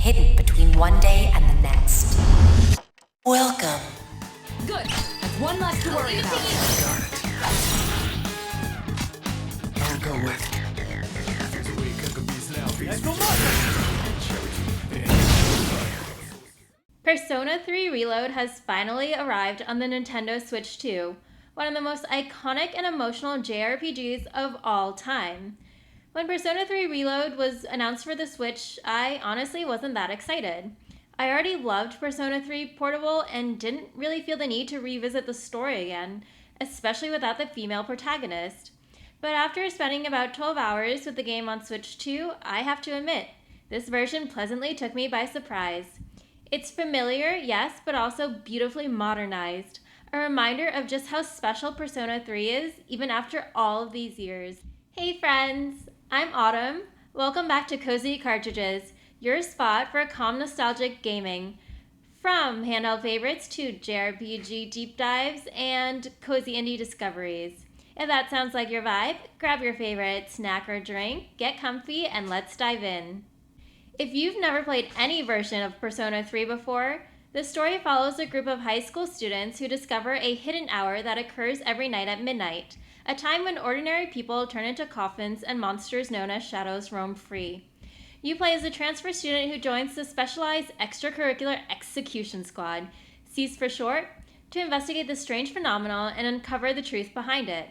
hidden between one day and the next. Welcome. Good. That's one less to worry about. Got it. I'll go with. Persona 3 Reload has finally arrived on the Nintendo Switch 2, one of the most iconic and emotional JRPGs of all time. When Persona 3 Reload was announced for the Switch, I honestly wasn't that excited. I already loved Persona 3 Portable and didn't really feel the need to revisit the story again, especially without the female protagonist. But after spending about 12 hours with the game on Switch 2, I have to admit, this version pleasantly took me by surprise. It's familiar, yes, but also beautifully modernized, a reminder of just how special Persona 3 is, even after all of these years. Hey friends, I'm Autumn. Welcome back to Cozy Cartridges, your spot for calm nostalgic gaming. From handheld favorites to jrpg deep dives and cozy indie discoveries. If that sounds like your vibe, grab your favorite snack or drink, get comfy, and let's dive in. If you've never played any version of Persona 3 before, the story follows a group of high school students who discover a hidden hour that occurs every night at midnight, a time when ordinary people turn into coffins and monsters known as shadows roam free. You play as a transfer student who joins the specialized extracurricular execution squad, CEASE for short, to investigate the strange phenomenon and uncover the truth behind it.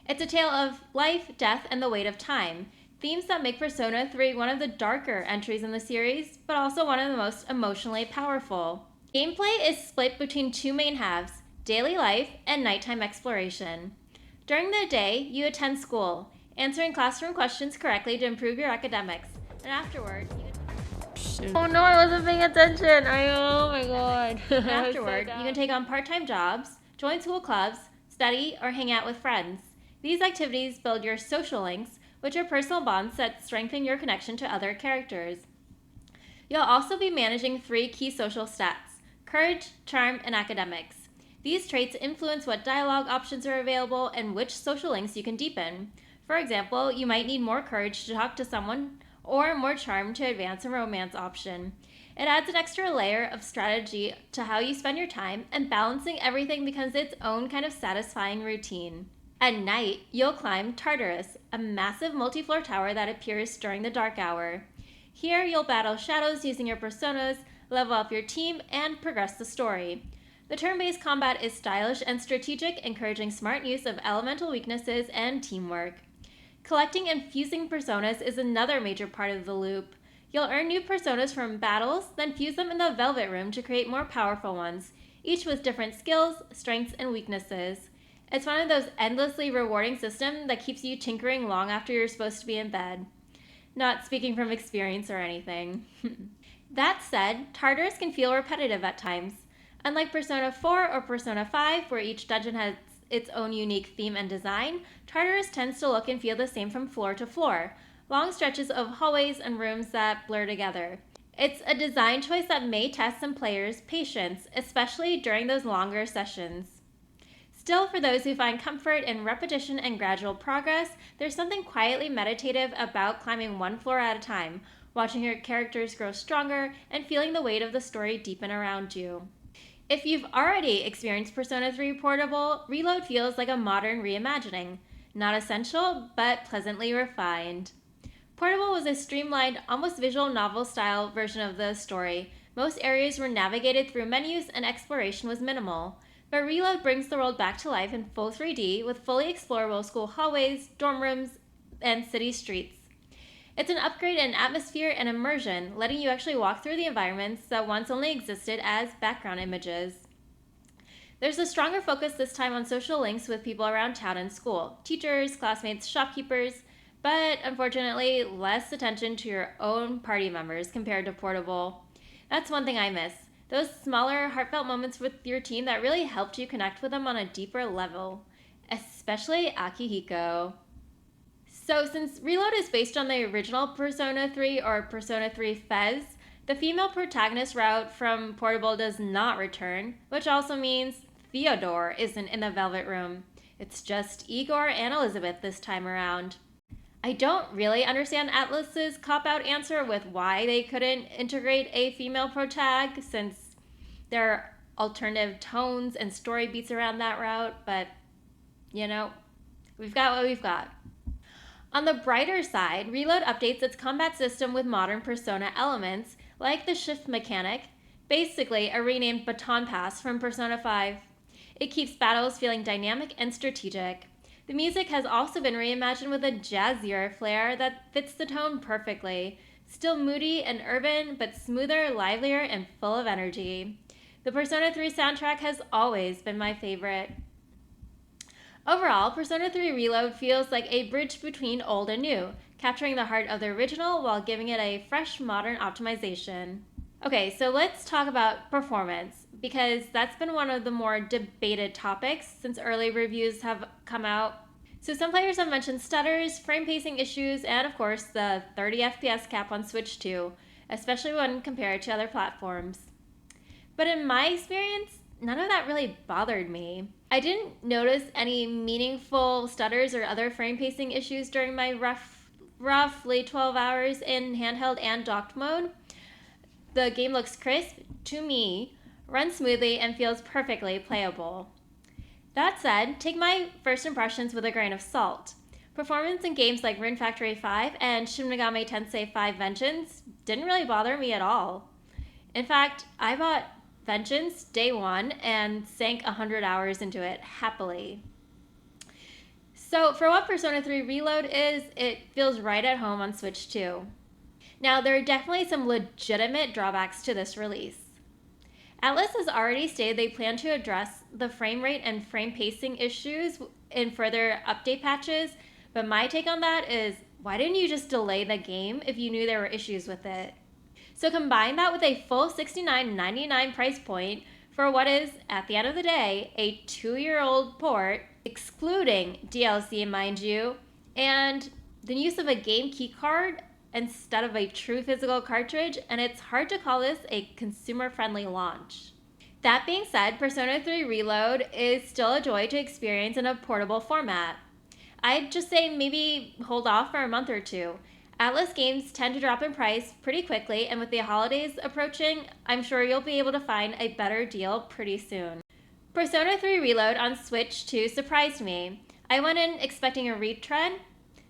It's a tale of life, death, and the weight of time, themes that make Persona 3 one of the darker entries in the series, but also one of the most emotionally powerful. Gameplay is split between two main halves, daily life and nighttime exploration. During the day, you attend school, answering classroom questions correctly to improve your academics, and afterward, Oh no, I wasn't paying attention. Oh my god. you can take on part-time jobs, join school clubs, study, or hang out with friends. These activities build your social links, which are personal bonds that strengthen your connection to other characters. You'll also be managing 3 key social stats: courage, charm, and academics. These traits influence what dialogue options are available and which social links you can deepen. For example, you might need more courage to talk to someone or more charm to advance a romance option. It adds an extra layer of strategy to how you spend your time, and balancing everything becomes its own kind of satisfying routine. At night, you'll climb Tartarus, a massive multi-floor tower that appears during the dark hour. Here, you'll battle shadows using your personas, level up your team, and progress the story. The turn-based combat is stylish and strategic, encouraging smart use of elemental weaknesses and teamwork. Collecting and fusing personas is another major part of the loop. You'll earn new personas from battles, then fuse them in the Velvet Room to create more powerful ones, each with different skills, strengths, and weaknesses. It's one of those endlessly rewarding systems that keeps you tinkering long after you're supposed to be in bed. Not speaking from experience or anything. That said, Tartarus can feel repetitive at times. Unlike Persona 4 or Persona 5, where each dungeon has its own unique theme and design, Tartarus tends to look and feel the same from floor to floor, long stretches of hallways and rooms that blur together. It's a design choice that may test some players' patience, especially during those longer sessions. Still, for those who find comfort in repetition and gradual progress, there's something quietly meditative about climbing one floor at a time, watching your characters grow stronger, and feeling the weight of the story deepen around you. If you've already experienced Persona 3 Portable, Reload feels like a modern reimagining. Not essential, but pleasantly refined. Portable was a streamlined, almost visual novel-style version of the story. Most areas were navigated through menus and exploration was minimal. But Reload brings the world back to life in full 3D with fully explorable school hallways, dorm rooms, and city streets. It's an upgrade in atmosphere and immersion, letting you actually walk through the environments that once only existed as background images. There's a stronger focus this time on social links with people around town and school, teachers, classmates, shopkeepers, but unfortunately less attention to your own party members compared to Portable. That's one thing I miss. Those smaller, heartfelt moments with your team that really helped you connect with them on a deeper level, especially Akihiko. So since Reload is based on the original Persona 3 or Persona 3 Fez, the female protagonist route from Portable does not return, which also means Theodore isn't in the Velvet Room. It's just Igor and Elizabeth this time around. I don't really understand Atlas's cop-out answer with why they couldn't integrate a female protag, since there are alternative tones and story beats around that route, but you know, we've got what we've got. On the brighter side, Reload updates its combat system with modern Persona elements, like the shift mechanic, basically a renamed baton pass from Persona 5. It keeps battles feeling dynamic and strategic. The music has also been reimagined with a jazzier flair that fits the tone perfectly. Still moody and urban, but smoother, livelier, and full of energy. The Persona 3 soundtrack has always been my favorite. Overall, Persona 3 Reload feels like a bridge between old and new, capturing the heart of the original while giving it a fresh, modern optimization. Okay, so let's talk about performance, because that's been one of the more debated topics since early reviews have come out. So some players have mentioned stutters, frame pacing issues, and of course the 30 FPS cap on Switch 2, especially when compared to other platforms. But in my experience, none of that really bothered me. I didn't notice any meaningful stutters or other frame pacing issues during my roughly 12 hours in handheld and docked mode. The game looks crisp, to me, runs smoothly, and feels perfectly playable. That said, take my first impressions with a grain of salt. Performance in games like Rune Factory 5 and Shin Megami Tensei 5 Vengeance didn't really bother me at all. In fact, I bought Vengeance day one and sank 100 hours into it happily. So for what Persona 3 Reload is, it feels right at home on Switch 2. Now, there are definitely some legitimate drawbacks to this release. Atlas has already stated they plan to address the frame rate and frame pacing issues in further update patches, but my take on that is, why didn't you just delay the game if you knew there were issues with it? So combine that with a full $69.99 price point for what is, at the end of the day, a 2-year-old port, excluding DLC, mind you, and the use of a game keycard instead of a true physical cartridge, and it's hard to call this a consumer-friendly launch. That being said, Persona 3 Reload is still a joy to experience in a portable format. I'd just say maybe hold off for a month or two. Atlas games tend to drop in price pretty quickly, and with the holidays approaching, I'm sure you'll be able to find a better deal pretty soon. Persona 3 Reload on Switch 2 surprised me. I went in expecting a retread,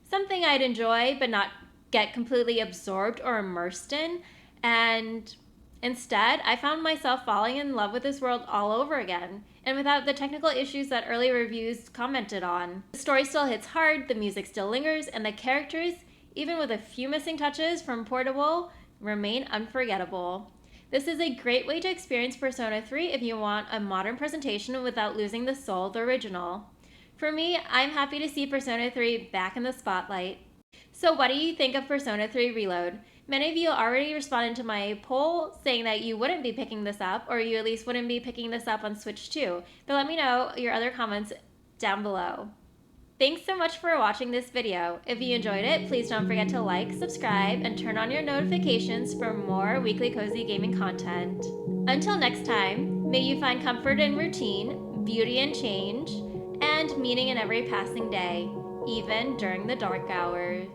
something I'd enjoy but not get completely absorbed or immersed in, and instead I found myself falling in love with this world all over again, and without the technical issues that early reviews commented on. The story still hits hard, the music still lingers, and the characters, even with a few missing touches from Portable, remain unforgettable. This is a great way to experience Persona 3 if you want a modern presentation without losing the soul of the original. For me, I'm happy to see Persona 3 back in the spotlight. So what do you think of Persona 3 Reload? Many of you already responded to my poll saying that you wouldn't be picking this up, or you at least wouldn't be picking this up on Switch 2. But let me know your other comments down below. Thanks so much for watching this video. If you enjoyed it, please don't forget to like, subscribe, and turn on your notifications for more weekly cozy gaming content. Until next time, may you find comfort in routine, beauty in change, and meaning in every passing day, even during the dark hours.